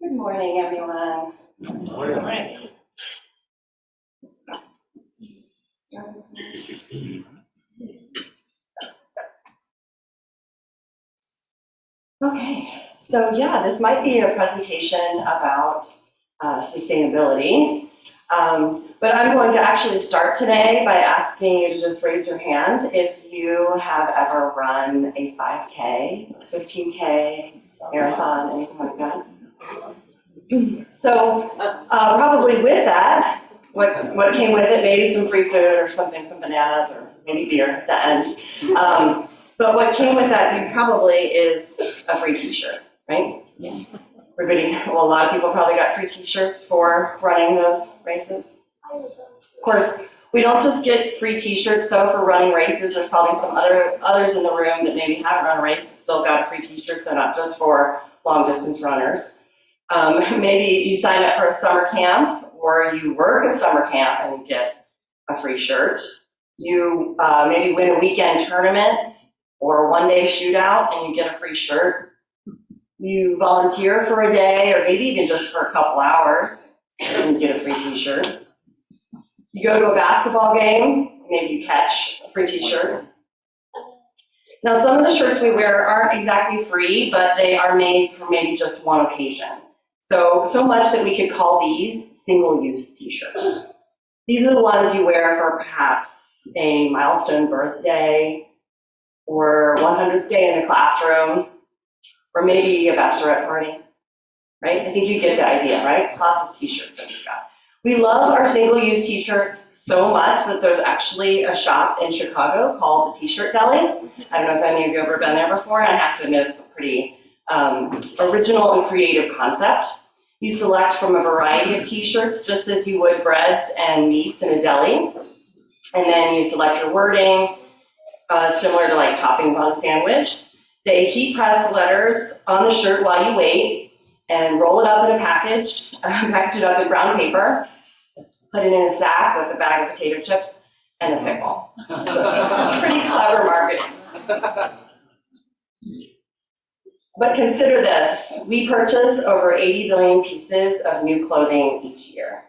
Good morning, everyone. Good morning. Okay, so yeah, this might be a presentation about sustainability, but I'm going to actually start today by asking you to just raise your hand if you have ever run a 5K, 15K, marathon, anything like that. So probably with that, what came with it, maybe some free food or something, some bananas or maybe beer at the end. But what came with that probably is a free T-shirt, right? Yeah. Everybody, well, a lot of people probably got free T-shirts for running those races. Of course, we don't just get free T-shirts though for running races. There's probably some others in the room that maybe haven't run a race but still got a free T-shirt, so not just for long distance runners. Maybe you sign up for a summer camp or you work a summer camp and you get a free shirt. You maybe win a weekend tournament or a one-day shootout and you get a free shirt. You volunteer for a day or maybe even just for a couple hours and you get a free T-shirt. You go to a basketball game, maybe you catch a free T-shirt. Now some of the shirts we wear aren't exactly free, but they are made for maybe just one occasion. So much that we could call these single-use T-shirts. These are the ones you wear for perhaps a milestone birthday, or 100th day in the classroom, or maybe a bachelorette party, right? I think you get the idea, right? Lots of T-shirts that we've got. We love our single-use T-shirts so much that there's actually a shop in Chicago called the T-Shirt Deli. I don't know if any of you have ever been there before, and I have to admit it's a pretty original and creative concept. You select from a variety of T-shirts, just as you would breads and meats in a deli, and then you select your wording, similar to like toppings on a sandwich. They heat press the letters on the shirt while you wait and roll it up in a package it up in brown paper, put it in a sack with a bag of potato chips and a pickle. So it's pretty clever marketing. But consider this, we purchase over 80 billion pieces of new clothing each year.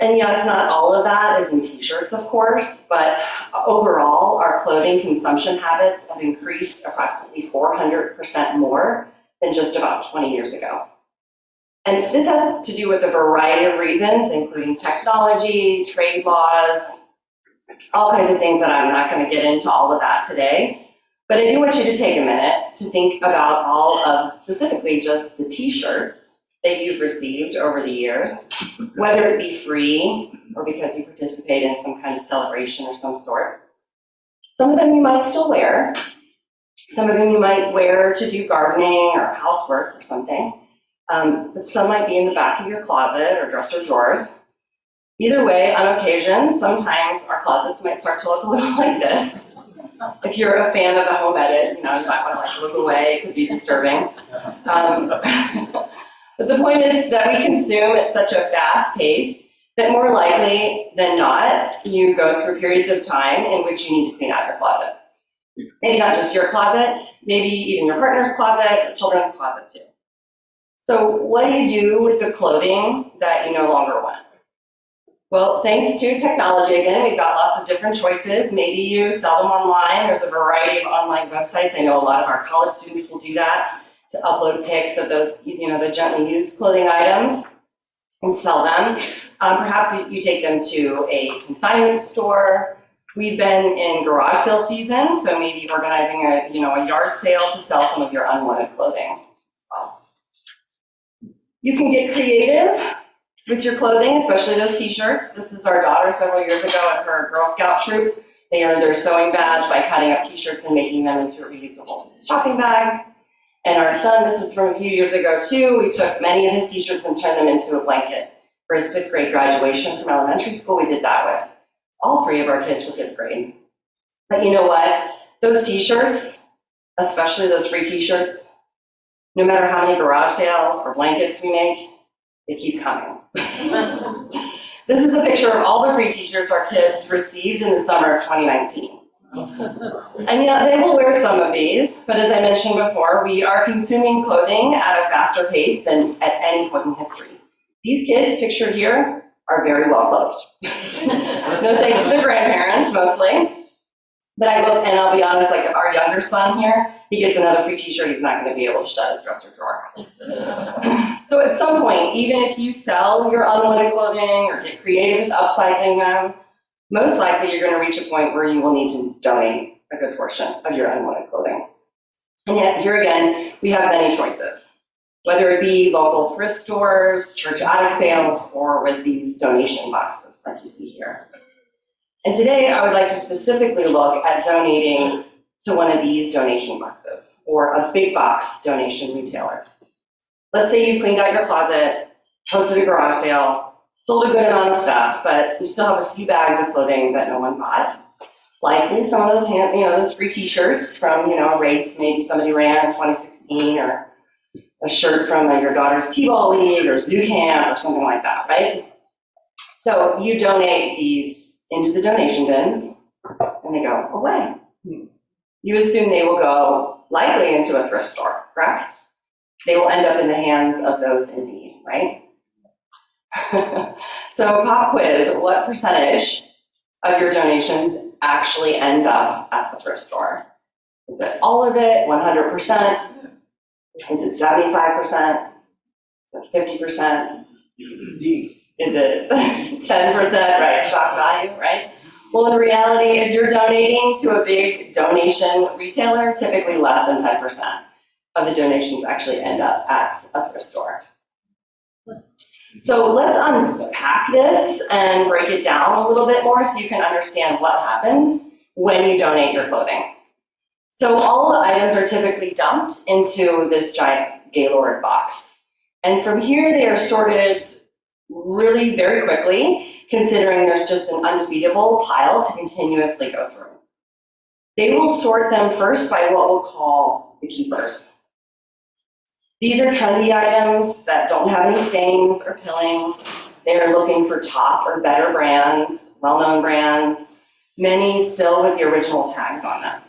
And yes, not all of that is in T-shirts, of course, but overall, our clothing consumption habits have increased approximately 400% more than just about 20 years ago. And this has to do with a variety of reasons, including technology, trade laws, all kinds of things that I'm not going to get into all of that today. But I do want you to take a minute to think about all of, specifically just the T-shirts that you've received over the years, whether it be free or because you participate in some kind of celebration or some sort. Some of them you might still wear. Some of them you might wear to do gardening or housework or something. But some might be in the back of your closet or dresser drawers. Either way, on occasion, sometimes our closets might start to look a little like this. If you're a fan of the home edit, you might want to look away. It could be disturbing. But the point is that we consume at such a fast pace that more likely than not, you go through periods of time in which you need to clean out your closet. Maybe not just your closet, maybe even your partner's closet or children's closet too. So what do you do with the clothing that you no longer want? Well, thanks to technology, again, we've got lots of different choices. Maybe you sell them online. There's a variety of online websites. I know a lot of our college students will do that, to upload pics of those, the gently used clothing items and sell them. Perhaps you take them to a consignment store. We've been in garage sale season, so maybe organizing a yard sale to sell some of your unwanted clothing as well. You can get creative with your clothing, especially those T-shirts. This is our daughter several years ago at her Girl Scout troop. They earned their sewing badge by cutting up T-shirts and making them into a reusable shopping bag. And our son, this is from a few years ago too, we took many of his T-shirts and turned them into a blanket for his 5th grade graduation from elementary school. We did that with all 3 of our kids for 5th grade. But you know what? Those T-shirts, especially those free T-shirts, no matter how many garage sales or blankets we make, they keep coming. This is a picture of all the free T-shirts our kids received in the summer of 2019. And they will wear some of these, but as I mentioned before, we are consuming clothing at a faster pace than at any point in history. These kids pictured here are very well clothed. No thanks to their grandparents, mostly. But I'll be honest, like our younger son here, he gets another free t-shirt, he's not gonna be able to shut his dresser drawer. So at some point, even if you sell your unwanted clothing or get creative with upcycling them, most likely you're gonna reach a point where you will need to donate a good portion of your unwanted clothing. And yet, here again, we have many choices, whether it be local thrift stores, church attic sales, or with these donation boxes like you see here. And today, I would like to specifically look at donating to one of these donation boxes, or a big box donation retailer. Let's say you cleaned out your closet, hosted a garage sale, sold a good amount of stuff, but you still have a few bags of clothing that no one bought. Likely some of those, those free t-shirts from, a race maybe somebody ran in 2016, or a shirt from your daughter's t-ball league or zoo camp or something like that, right? So you donate these into the donation bins, and they go away. You assume they will go likely into a thrift store, correct? They will end up in the hands of those in need, right? So pop quiz, what percentage of your donations actually end up at the thrift store? Is it all of it, 100%? Is it 75%? Is it 50%? Is it 10%, right, shock value, right? Well, in reality, if you're donating to a big donation retailer, typically less than 10% of the donations actually end up at a thrift store. So let's unpack this and break it down a little bit more so you can understand what happens when you donate your clothing. So all the items are typically dumped into this giant Gaylord box. And from here, they are sorted really very quickly, considering there's just an undefeatable pile to continuously go through. They will sort them first by what we'll call the keepers. These are trendy items that don't have any stains or pilling. They're looking for top or better brands, well-known brands, many still with the original tags on them.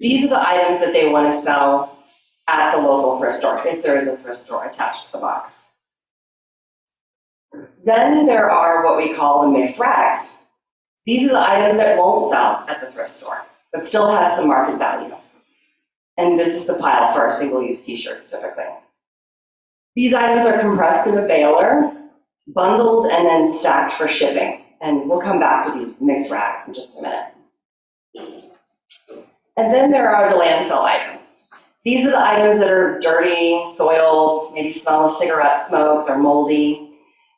These are the items that they want to sell at the local thrift store, if there is a thrift store attached to the box. Then there are what we call the mixed rags. These are the items that won't sell at the thrift store, but still have some market value. And this is the pile for our single-use t-shirts typically. These items are compressed in a baler, bundled, and then stacked for shipping. And we'll come back to these mixed rags in just a minute. And then there are the landfill items. These are the items that are dirty, soiled, maybe smell of cigarette smoke, they're moldy.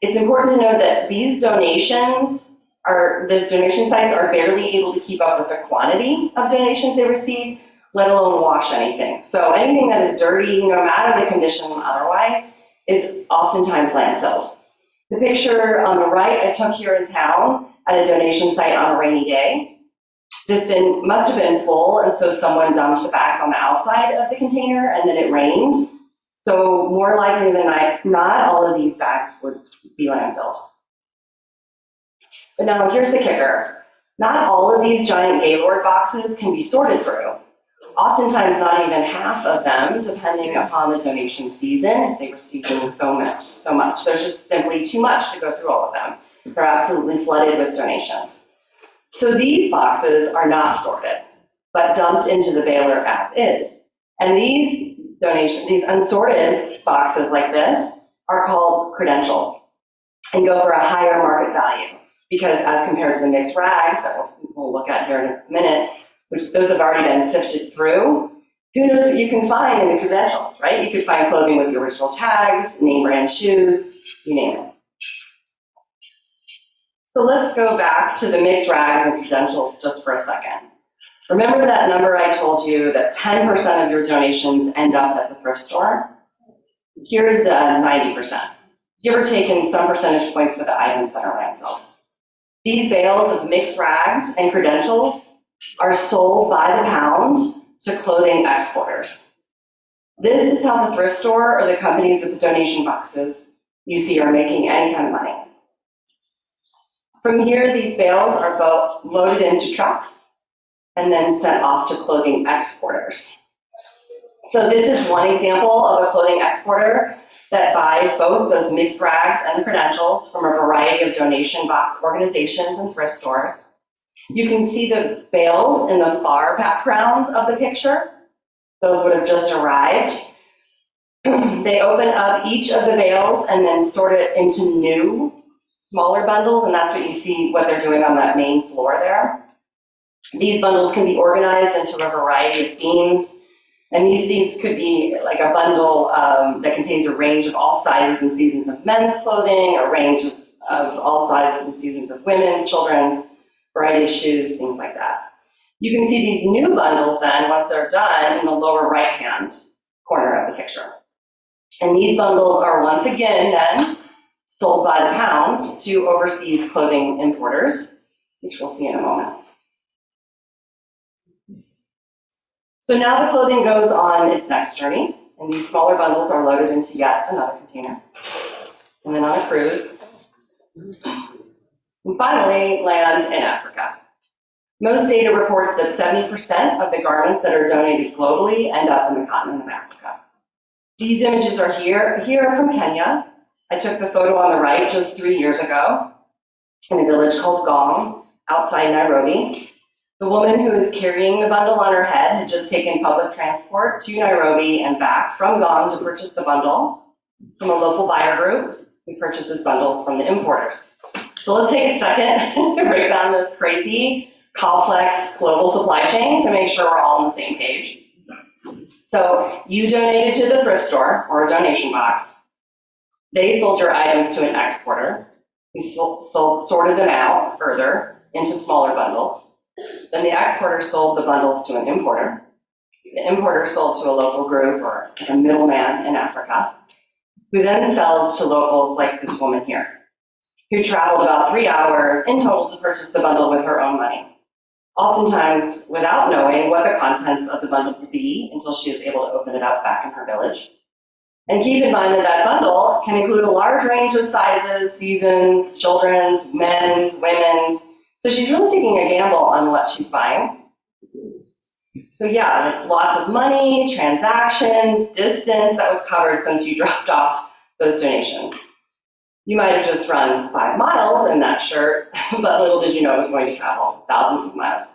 It's important to note that these donation sites are barely able to keep up with the quantity of donations they receive, let alone wash anything. So anything that is dirty, no matter the condition otherwise, is oftentimes landfilled. The picture on the right I took here in town at a donation site on a rainy day. This bin must have been full, and so someone dumped the bags on the outside of the container, and then it rained. So more likely than not, all of these bags would be landfilled. But now here's the kicker. Not all of these giant Gaylord boxes can be sorted through. Oftentimes not even half of them, depending upon the donation season, if they receive so much. There's just simply too much to go through all of them. They're absolutely flooded with donations. So these boxes are not sorted, but dumped into the baler as is. And these unsorted boxes like this are called credentials and go for a higher market value because as compared to the mixed rags that we'll look at here in a minute, which those have already been sifted through, who knows what you can find in the credentials, right? You could find clothing with the original tags, name brand shoes, you name it. So let's go back to the mixed rags and credentials just for a second. Remember that number I told you that 10% of your donations end up at the thrift store? Here's the 90%, give or take in some percentage points for the items that are landfilled. These bales of mixed rags and credentials are sold by the pound to clothing exporters. This is how the thrift store or the companies with the donation boxes you see are making any kind of money. From here, these bales are both loaded into trucks and then sent off to clothing exporters. So this is one example of a clothing exporter that buys both those mixed rags and the credentials from a variety of donation box organizations and thrift stores. You can see the bales in the far background of the picture. Those would have just arrived. They open up each of the bales and then sort it into new, smaller bundles, and that's what you see what they're doing on that main floor there. These bundles can be organized into a variety of themes, and these themes could be like a bundle that contains a range of all sizes and seasons of men's clothing, a range of all sizes and seasons of women's, children's, variety of shoes, things like that. You can see these new bundles then, once they're done, in the lower right-hand corner of the picture. And these bundles are once again then sold by the pound to overseas clothing importers, which we'll see in a moment. So now the clothing goes on its next journey, and these smaller bundles are loaded into yet another container, and then on a cruise, and finally land in Africa. Most data reports that 70% of the garments that are donated globally end up in the continent of Africa. These images are here are from Kenya. I took the photo on the right just 3 years ago in a village called Gong, outside Nairobi. The woman who is carrying the bundle on her head had just taken public transport to Nairobi and back from Gong to purchase the bundle from a local buyer group who purchases bundles from the importers. So let's take a second to break down this crazy, complex global supply chain to make sure we're all on the same page. So you donated to the thrift store or a donation box. They sold your items to an exporter who sorted them out further into smaller bundles. Then the exporter sold the bundles to an importer. The importer sold to a local group or a middleman in Africa, who then sells to locals like this woman here, who traveled about 3 hours in total to purchase the bundle with her own money, oftentimes without knowing what the contents of the bundle would be until she is able to open it up back in her village. And keep in mind that that bundle can include a large range of sizes, seasons, children's, men's, women's. So she's really taking a gamble on what she's buying. So yeah, lots of money, transactions, distance that was covered since you dropped off those donations. You might have just run 5 miles in that shirt, but little did you know it was going to travel thousands of miles.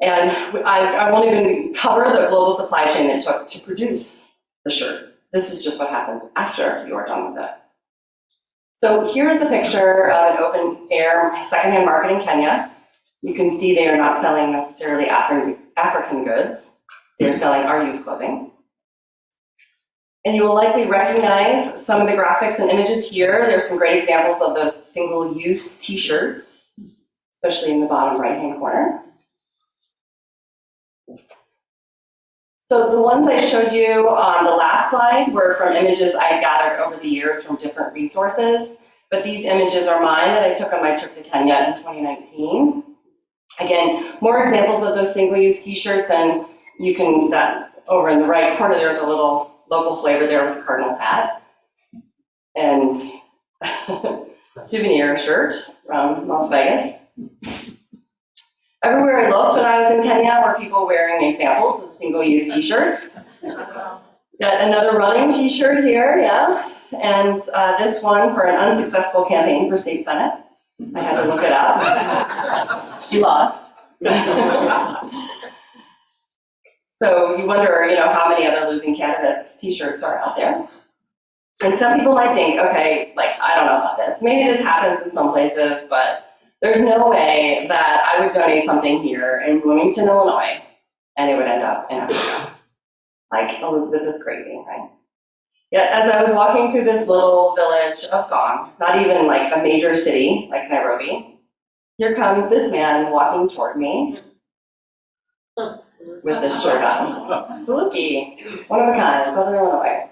And I won't even cover the global supply chain it took to produce the shirt. This is just what happens after you are done with it. So here's the picture of an open air secondhand market in Kenya. You can see they are not selling necessarily African goods. They're selling our used clothing. And you will likely recognize some of the graphics and images here. There's some great examples of those single-use T-shirts, especially in the bottom right-hand corner. So the ones I showed you on the last slide were from images I gathered over the years from different resources, but these images are mine that I took on my trip to Kenya in 2019. Again, more examples of those single-use T-shirts, and you can, that over in the right corner, there's a little local flavor there with a Cardinals hat, and a souvenir shirt from Las Vegas. Everywhere I looked when I was in Kenya were people wearing examples of single-use T-shirts. Got another running T-shirt here, yeah, and this one for an unsuccessful campaign for state senate. I had to look it up. She lost. So you wonder, how many other losing candidates T-shirts are out there. And some people might think, okay, I don't know about this. Maybe this happens in some places, but there's no way that I would donate something here in Bloomington, Illinois, and it would end up in Africa. Elisabeth is crazy, right? Yet as I was walking through this little village of Gong, not even like a major city like Nairobi, here comes this man walking toward me with this shirt on. Spooky, one of a kind, Southern Illinois.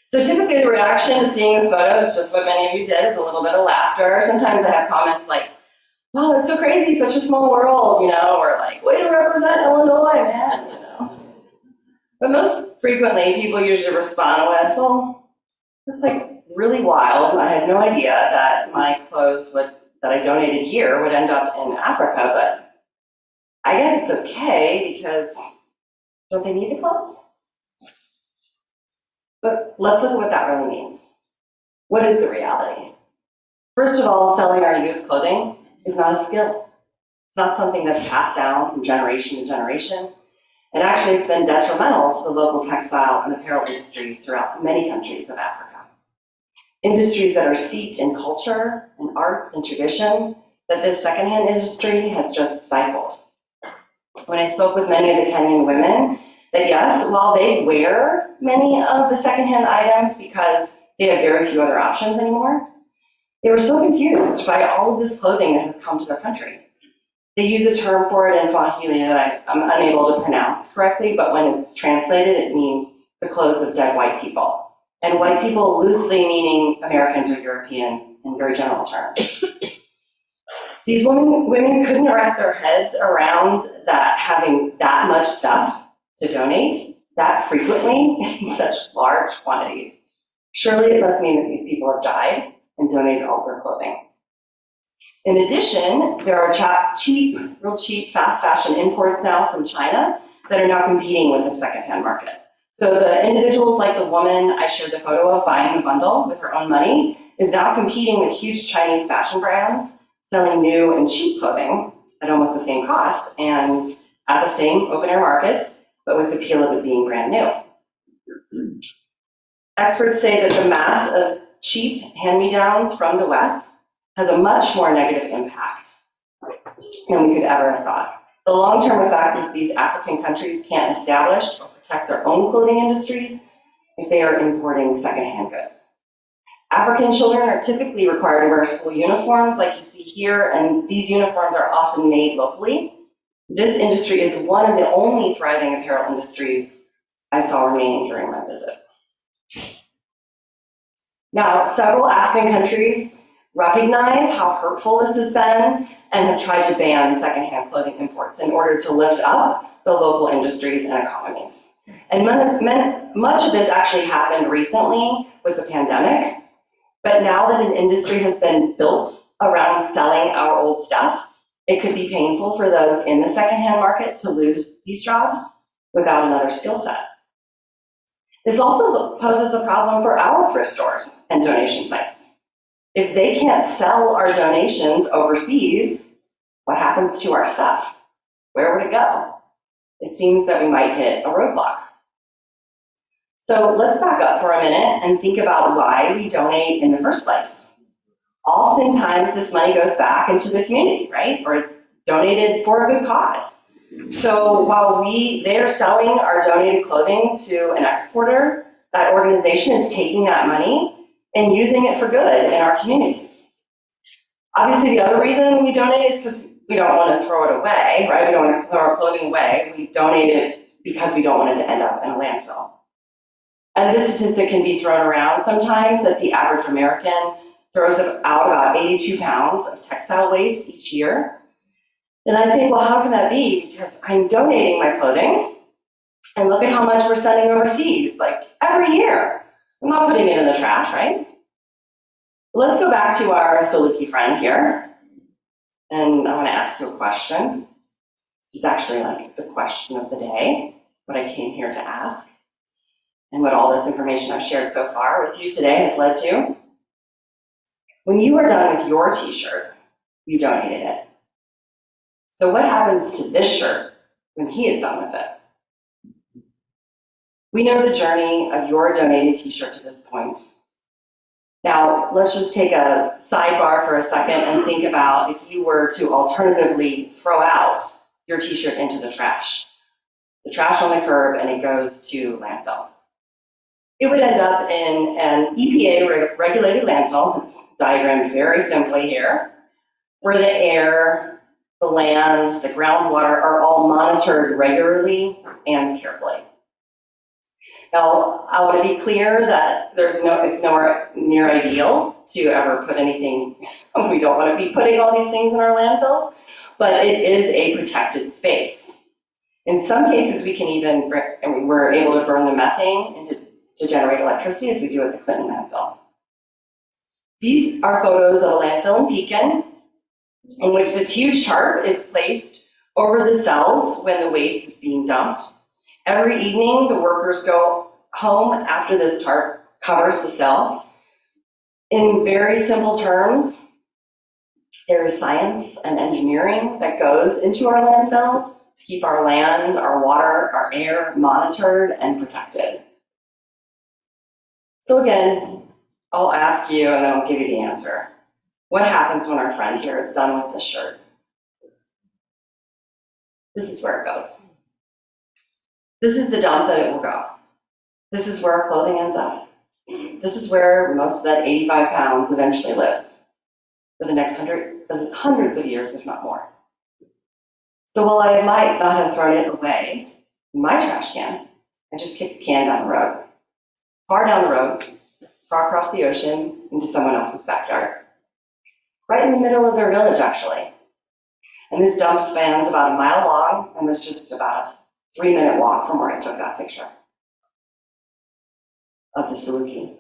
So typically the reaction to seeing this photo is just what many of you did, is a little bit of laughter. Sometimes I have comments like, wow, that's so crazy, such a small world, or like, way to represent Illinois, man, But most frequently, people usually respond with, well, that's really wild. I had no idea that my clothes that I donated here would end up in Africa, but I guess it's okay because don't they need the clothes? But let's look at what that really means. What is the reality? First of all, selling our used clothing is not a skill. It's not something that's passed down from generation to generation. And actually, it's been detrimental to the local textile and apparel industries throughout many countries of Africa. Industries that are steeped in culture and arts and tradition that this secondhand industry has just stifled. When I spoke with many of the Kenyan women, that yes, while they wear many of the secondhand items because they have very few other options anymore, they were so confused by all of this clothing that has come to their country. They use a term for it in Swahili that I'm unable to pronounce correctly, but when it's translated, it means the clothes of dead white people. And white people loosely meaning Americans or Europeans in very general terms. These women couldn't wrap their heads around that having that much stuff to donate that frequently in such large quantities. Surely it must mean that these people have died and donated all their clothing. In addition, there are real cheap fast fashion imports now from China that are now competing with the secondhand market. So the individuals like the woman I shared the photo of buying the bundle with her own money is now competing with huge Chinese fashion brands selling new and cheap clothing at almost the same cost and at the same open air markets, but with the appeal of it being brand new. Experts say that the mass of cheap hand-me-downs from the West has a much more negative impact than we could ever have thought. The long-term effect is these African countries can't establish or protect their own clothing industries if they are importing secondhand goods. African children are typically required to wear school uniforms like you see here, and these uniforms are often made locally. This industry is one of the only thriving apparel industries I saw remaining during my visit. Now, several African countries recognize how hurtful this has been and have tried to ban secondhand clothing imports in order to lift up the local industries and economies. And much of this actually happened recently with the pandemic, but now that an industry has been built around selling our old stuff, it could be painful for those in the secondhand market to lose these jobs without another skill set. This also poses a problem for our thrift stores and donation sites. If they can't sell our donations overseas, what happens to our stuff? Where would it go? It seems that we might hit a roadblock. So let's back up for a minute and think about why we donate in the first place. Oftentimes this money goes back into the community, right? Or it's donated for a good cause. So while they're selling our donated clothing to an exporter, that organization is taking that money and using it for good in our communities. Obviously, the other reason we donate is because we don't want to throw it away, right? We don't want to throw our clothing away. We donate it because we don't want it to end up in a landfill. And this statistic can be thrown around sometimes that the average American throws out about 82 pounds of textile waste each year. And I think, well, how can that be? Because I'm donating my clothing, and look at how much we're sending overseas, like every year. I'm not putting it in the trash, right? Let's go back to our Saluki friend here, and I want to ask you a question. This is actually like the question of the day, what I came here to ask, and what all this information I've shared so far with you today has led to. When you are done with your T-shirt, you donated it. So what happens to this shirt when he is done with it? We know the journey of your donated T-shirt to this point. Now, let's just take a sidebar for a second and think about if you were to alternatively throw out your T-shirt into the trash on the curb, and it goes to landfill. It would end up in an EPA-regulated landfill. It's diagrammed very simply here, where the air, the land, the groundwater are all monitored regularly and carefully. Now, I want to be clear that it's nowhere near ideal to ever put anything, we don't want to be putting all these things in our landfills, but it is a protected space. In some cases, we're able to burn the methane to generate electricity, as we do at the Clinton landfill. These are photos of a landfill in Pekin, in which this huge tarp is placed over the cells when the waste is being dumped. Every evening, the workers go home after this tarp covers the cell. In very simple terms, there is science and engineering that goes into our landfills to keep our land, our water, our air monitored and protected. So again, I'll ask you and then I'll give you the answer. What happens when our friend here is done with this shirt? This is where it goes. This is the dump that it will go. This is where our clothing ends up. This is where most of that 85 pounds eventually lives for the next hundreds of years, if not more. So while I might not have thrown it away in my trash can, I just kicked the can down the road, far down the road, far across the ocean into someone else's backyard, right in the middle of their village, actually. And this dump spans about a mile long and was just about a 3-minute walk from where I took that picture of the Saluki.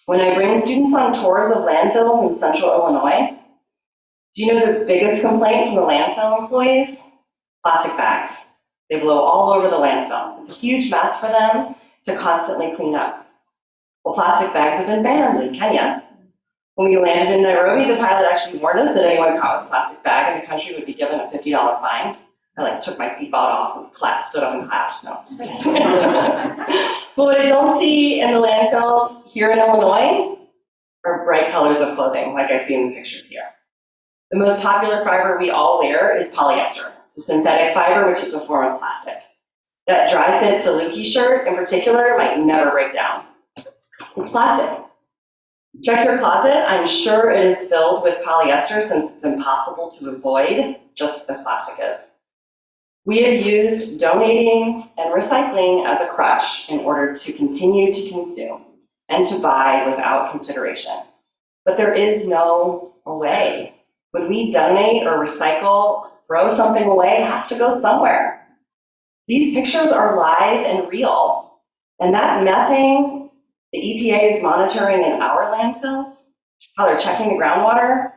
When I bring students on tours of landfills in central Illinois, do you know the biggest complaint from the landfill employees? Plastic bags. They blow all over the landfill. It's a huge mess for them to constantly clean up. Well, plastic bags have been banned in Kenya. When we landed in Nairobi, the pilot actually warned us that anyone caught with a plastic bag in the country would be given a $50 fine. I took my seatbelt off and stood up and clapped. No, just kidding. But what I don't see in the landfills here in Illinois are bright colors of clothing, like I see in the pictures here. The most popular fiber we all wear is polyester. It's a synthetic fiber, which is a form of plastic. That dry fit Saluki shirt in particular might never break down. It's plastic. Check your closet. I'm sure it is filled with polyester since it's impossible to avoid, just as plastic is. We have used donating and recycling as a crutch in order to continue to consume and to buy without consideration. But there is no way. When we donate or recycle, throw something away, it has to go somewhere. These pictures are live and real. And that methane the EPA is monitoring in our landfills, how they're checking the groundwater,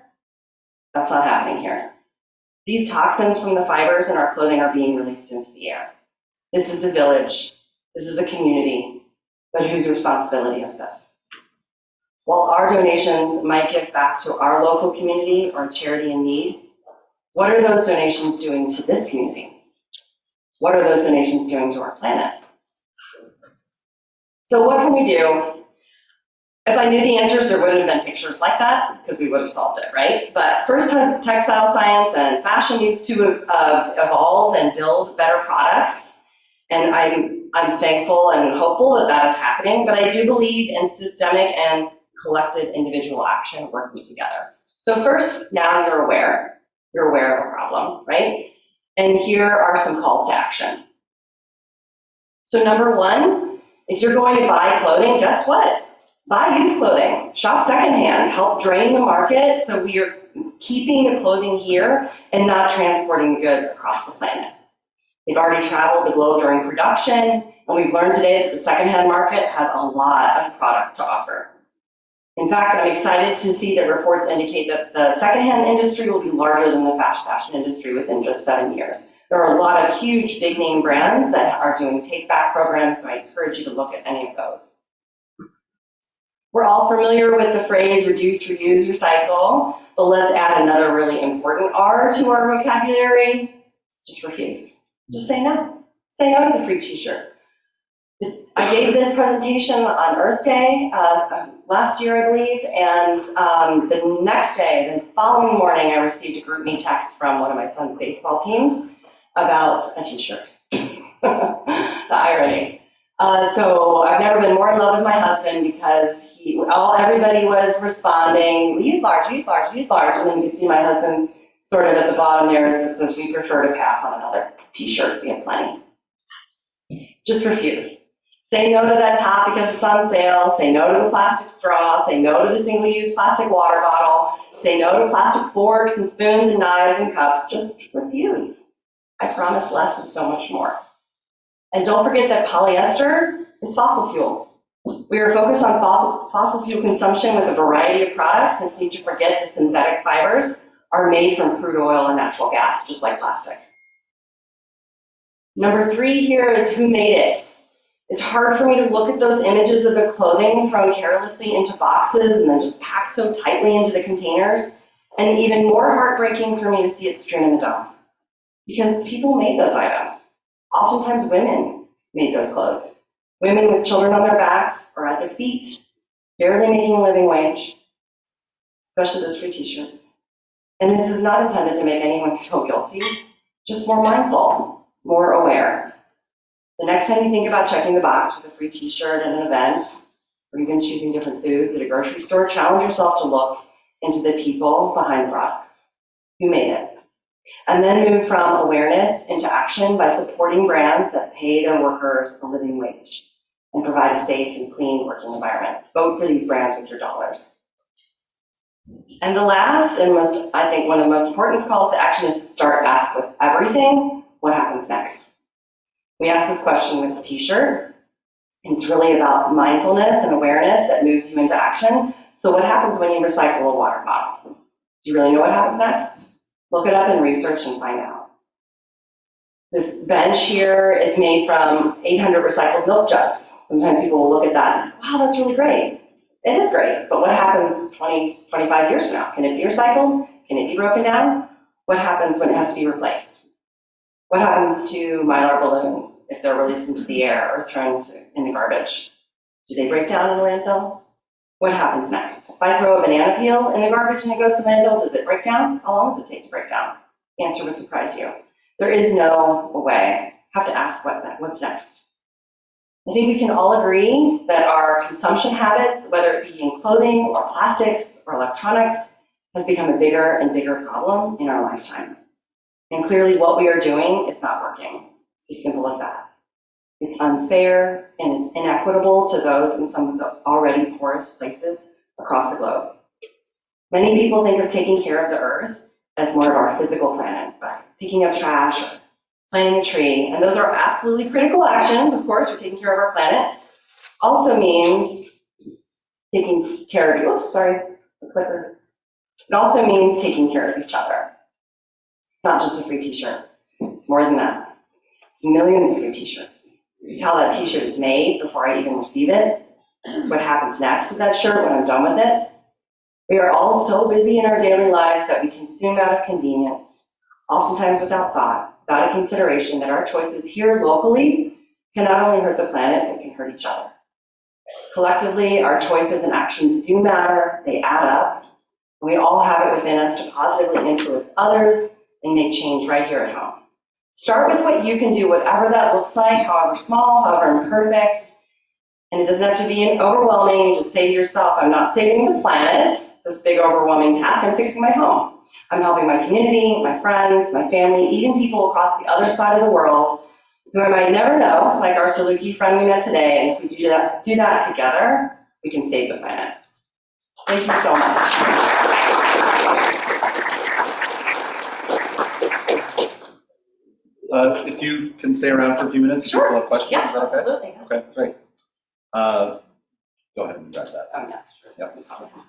that's not happening here. These toxins from the fibers in our clothing are being released into the air. This is a village. This is a community. But whose responsibility is this? While our donations might give back to our local community or charity in need, what are those donations doing to this community? What are those donations doing to our planet? So what can we do? If I knew the answers, there wouldn't have been pictures like that because we would have solved it, right? But first, textile science and fashion needs to evolve and build better products. And I'm thankful and hopeful that that is happening. But I do believe in systemic and collective individual action working together. So first, now you're aware. You're aware of a problem, right? And here are some calls to action. So number one, if you're going to buy clothing, guess what? Buy used clothing, shop secondhand, help drain the market so we are keeping the clothing here and not transporting the goods across the planet. They've already traveled the globe during production, and we've learned today that the secondhand market has a lot of product to offer. In fact, I'm excited to see that reports indicate that the secondhand industry will be larger than the fast fashion industry within just 7 years. There are a lot of huge big name brands that are doing take-back programs, so I encourage you to look at any of those. We're all familiar with the phrase reduce, reuse, recycle, but let's add another really important R to our vocabulary. Just refuse. Just say no. Say no to the free t-shirt. I gave this presentation on Earth Day last year, I believe, and the next day, the following morning, I received a group me text from one of my son's baseball teams about a t-shirt. The irony. So I've never been more in love with my husband because everybody was responding, use large, use large, use large, and then you can see my husband's sort of at the bottom there, it says we prefer to pass on another t-shirt, we have plenty. Yes. Just refuse. Say no to that top because it's on sale, say no to the plastic straw, say no to the single-use plastic water bottle, say no to plastic forks and spoons and knives and cups, just refuse. I promise less is so much more. And don't forget that polyester is fossil fuel. We are focused on fossil fuel consumption with a variety of products and seem to forget that synthetic fibers are made from crude oil and natural gas, just like plastic. Number 3 here is who made it. It's hard for me to look at those images of the clothing thrown carelessly into boxes and then just packed so tightly into the containers, and even more heartbreaking for me to see it strewn in the dump. Because people made those items. Oftentimes women made those clothes. Women with children on their backs or at their feet, barely making a living wage, especially those free t-shirts. And this is not intended to make anyone feel guilty, just more mindful, more aware. The next time you think about checking the box for the free t-shirt at an event, or even choosing different foods at a grocery store, challenge yourself to look into the people behind the products. Who made it? And then move from awareness into action by supporting brands that pay their workers a living wage and provide a safe and clean working environment. Vote for these brands with your dollars. And the last and I think one of the most important calls to action is to start ask with everything, what happens next? We asked this question with the t-shirt. It's really about mindfulness and awareness that moves you into action. So what happens when you recycle a water bottle? Do you really know what happens next? Look it up and research and find out. This bench here is made from 800 recycled milk jugs. Sometimes people will look at that and think, wow, that's really great. It is great, but what happens 20, 25 years from now? Can it be recycled? Can it be broken down? What happens when it has to be replaced? What happens to mylar balloons if they're released into the air or thrown in the garbage? Do they break down in a landfill? What happens next? If I throw a banana peel in the garbage and it goes to landfill, does it break down? How long does it take to break down? The answer would surprise you. There is no way. You have to ask what's next. I think we can all agree that our consumption habits, whether it be in clothing or plastics or electronics, has become a bigger and bigger problem in our lifetime. And clearly what we are doing is not working. It's as simple as that. It's unfair and it's inequitable to those in some of the already poorest places across the globe. Many people think of taking care of the earth as more of our physical planet by picking up trash or planting a tree, and those are absolutely critical actions, of course, for taking care of our planet. Also means taking care of, oops, sorry, the clicker. It also means taking care of each other. It's not just a free t-shirt. It's more than that. It's millions of free t-shirts. It's how that t-shirt is made before I even receive it. It's what happens next to that shirt when I'm done with it. We are all so busy in our daily lives that we consume out of convenience, oftentimes without thought, without a consideration that our choices here locally can not only hurt the planet, but can hurt each other. Collectively, our choices and actions do matter, they add up, and we all have it within us to positively influence others and make change right here at home. Start with what you can do, whatever that looks like, however small, however imperfect, and it doesn't have to be overwhelming. Just say to yourself, I'm not saving the planet, this big overwhelming task, I'm fixing my home. I'm helping my community, my friends, my family, even people across the other side of the world who I might never know, like our Saluki friend we met today, and if we do that together, we can save the planet. Thank you so much. If you can stay around for a few minutes, if Sure. people have questions, Yeah, is that okay? absolutely. Okay, great. Go ahead and grab that. Oh, yeah, sure. Yeah.